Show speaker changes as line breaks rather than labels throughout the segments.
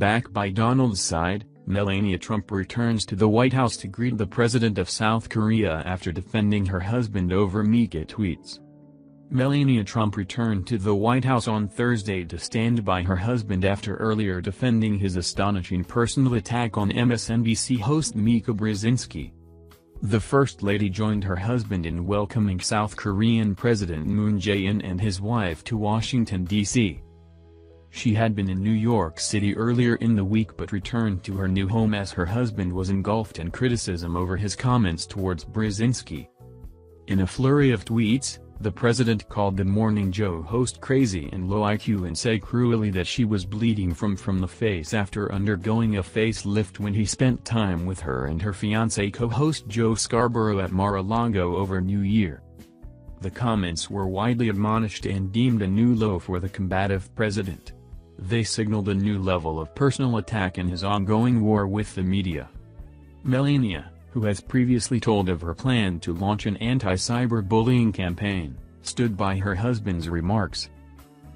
Back by Donald's side, Melania Trump returns to the White House to greet the president of South Korea after defending her husband over Mika tweets. Melania Trump returned to the White House on Thursday to stand by her husband after earlier defending his astonishing personal attack on MSNBC host Mika Brzezinski. The First Lady joined her husband in welcoming South Korean President Moon Jae-in and his wife to Washington, D.C. She had been in New York City earlier in the week but returned to her new home as her husband was engulfed in criticism over his comments towards Brzezinski. In a flurry of tweets, the president called the Morning Joe host crazy and low IQ and said cruelly that she was bleeding from the face after undergoing a facelift when he spent time with her and her fiance co-host Joe Scarborough at Mar-a-Lago over New Year. The comments were widely admonished and deemed a new low for the combative president. They signaled a new level of personal attack in his ongoing war with the media. Melania, who has previously told of her plan to launch an anti-cyberbullying campaign, stood by her husband's remarks.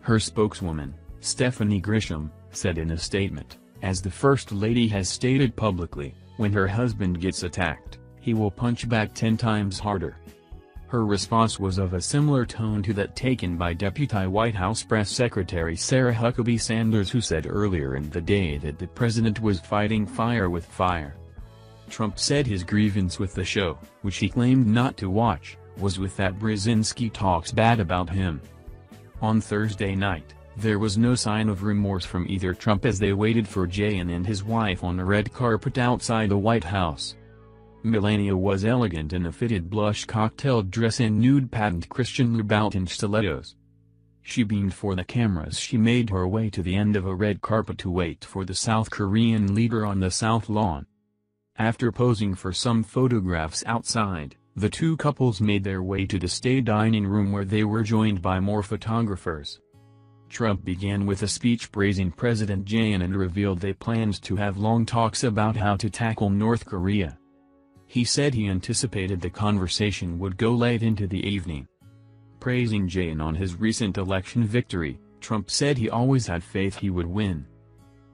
Her spokeswoman, Stephanie Grisham, said in a statement, "As the First Lady has stated publicly, when her husband gets attacked, he will punch back 10 times harder." Her response was of a similar tone to that taken by Deputy White House Press Secretary Sarah Huckabee Sanders, who said earlier in the day that the president was fighting fire with fire. Trump said his grievance with the show, which he claimed not to watch, was with that Brzezinski talks bad about him. On Thursday night, there was no sign of remorse from either Trump as they waited for Jae-in and his wife on a red carpet outside the White House. Melania was elegant in a fitted blush cocktail dress and nude patent Christian Louboutin stilettos. She beamed for the cameras. She made her way to the end of a red carpet to wait for the South Korean leader on the South Lawn. After posing for some photographs outside, the two couples made their way to the state dining room where they were joined by more photographers. Trump began with a speech praising President Jae-in and revealed they planned to have long talks about how to tackle North Korea. He said he anticipated the conversation would go late into the evening. Praising Jae-in on his recent election victory, Trump said he always had faith he would win.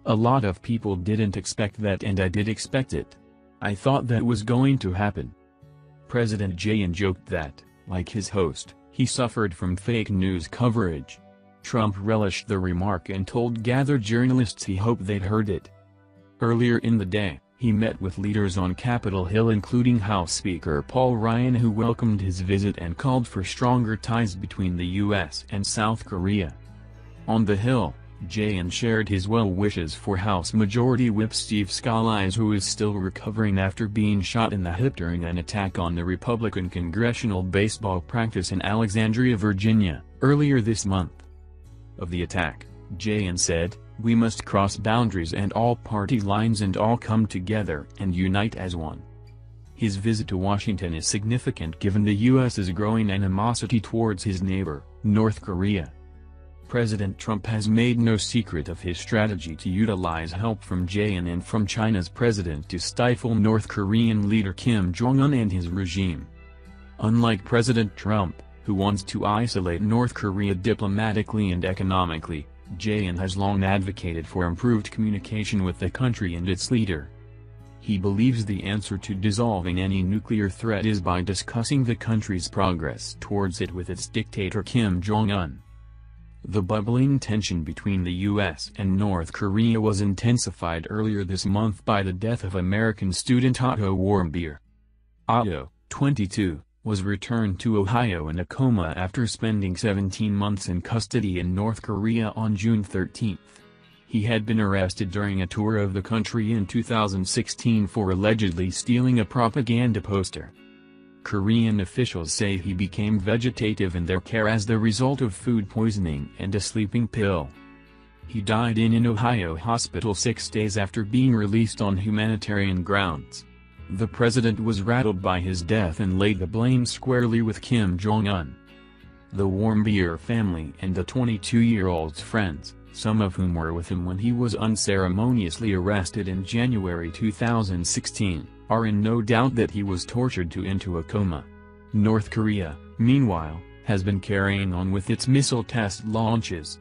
"A lot of people didn't expect that and I did expect it. I thought that was going to happen." President Jae-in joked that, like his host, he suffered from fake news coverage. Trump relished the remark and told gathered journalists he hoped they'd heard it. Earlier in the day, he met with leaders on Capitol Hill including House Speaker Paul Ryan, who welcomed his visit and called for stronger ties between the U.S. and South Korea. On the Hill, Jae-in shared his well wishes for House Majority Whip Steve Scalise, who is still recovering after being shot in the hip during an attack on the Republican congressional baseball practice in Alexandria, Virginia, earlier this month. Of the attack, Jae-in said, "We must cross boundaries and all party lines and all come together and unite as one." His visit to Washington is significant given the U.S.'s growing animosity towards his neighbor, North Korea. President Trump has made no secret of his strategy to utilize help from Jae-in and from China's president to stifle North Korean leader Kim Jong-un and his regime. Unlike President Trump, who wants to isolate North Korea diplomatically and economically, Jae-in has long advocated for improved communication with the country and its leader. He believes the answer to dissolving any nuclear threat is by discussing the country's progress towards it with its dictator Kim Jong-un. The bubbling tension between the U.S. and North Korea was intensified earlier this month by the death of American student Otto Warmbier. Otto, 22, was returned to Ohio in a coma after spending 17 months in custody in North Korea on June 13. He had been arrested during a tour of the country in 2016 for allegedly stealing a propaganda poster. Korean officials say he became vegetative in their care as the result of food poisoning and a sleeping pill. He died in an Ohio hospital 6 days after being released on humanitarian grounds. The president was rattled by his death and laid the blame squarely with Kim Jong-un. The Warmbier family and the 22-year-old's friends, some of whom were with him when he was unceremoniously arrested in January 2016, are in no doubt that he was tortured into a coma. North Korea, meanwhile, has been carrying on with its missile test launches,